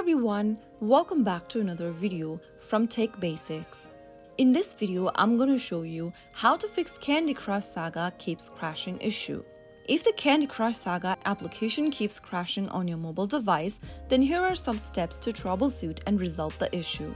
everyone, welcome back to another video from Tech Basics. In this video, I'm going to show you how to fix Candy Crush Saga keeps crashing issue. If the Candy Crush Saga application keeps crashing on your mobile device, then here are some steps to troubleshoot and resolve the issue.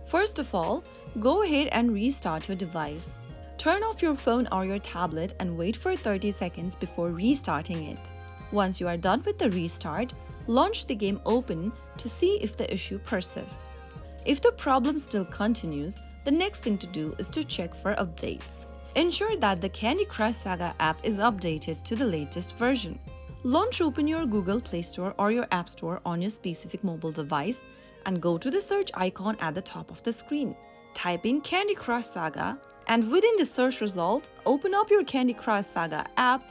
First of all, go ahead and restart your device. Turn off your phone or your tablet and wait for 30 seconds before restarting it. Once you are done with the restart, launch the game Open to see if the issue persists. If the problem still continues, the next thing to do is to check for updates. Ensure that the Candy Crush Saga app is updated to the latest version. Launch Open your Google Play Store or your App Store on your specific mobile device and go to the search icon at the top of the screen. Type in Candy Crush Saga and within the search result, open up your Candy Crush Saga app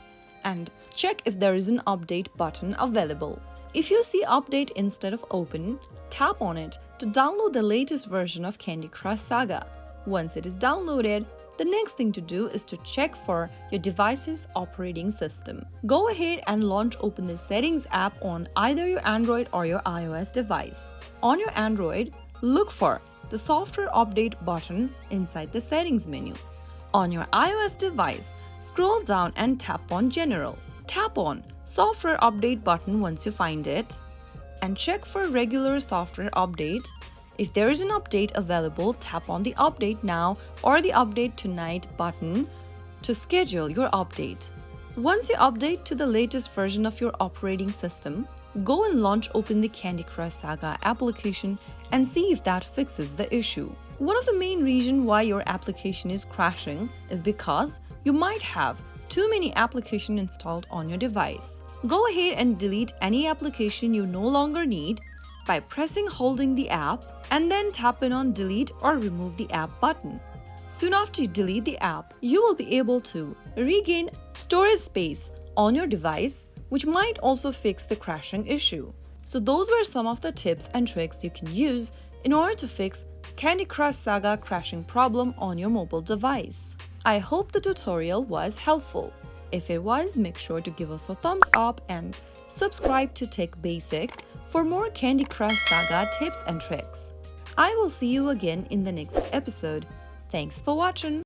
and check if there is an update button available. If you see update instead of open, tap on it to download the latest version of Candy Crush Saga. Once it is downloaded, the next thing to do is to check for your device's operating system. Go ahead and launch Open the Settings app on either your Android or your iOS device. On your Android, look for the Software Update button inside the Settings menu. On your iOS device, scroll down and tap on General. Tap on Software Update button once you find it and check for regular software update. If there is an update available, tap on the Update Now or the Update Tonight button to schedule your update. Once you update to the latest version of your operating system, go and launch Open the Candy Crush Saga application and see if that fixes the issue. One of the main reasons why your application is crashing is because you might have too many applications installed on your device. Go ahead and delete any application you no longer need by holding the app and then tapping on Delete or Remove the App button. Soon after you delete the app, you will be able to regain storage space on your device, which might also fix the crashing issue. So those were some of the tips and tricks you can use in order to fix Candy Crush Saga crashing problem on your mobile device. I hope the tutorial was helpful. If it was, make sure to give us a thumbs up and subscribe to Tech Basics for more Candy Crush Saga tips and tricks. I will see you again in the next episode. Thanks for watching.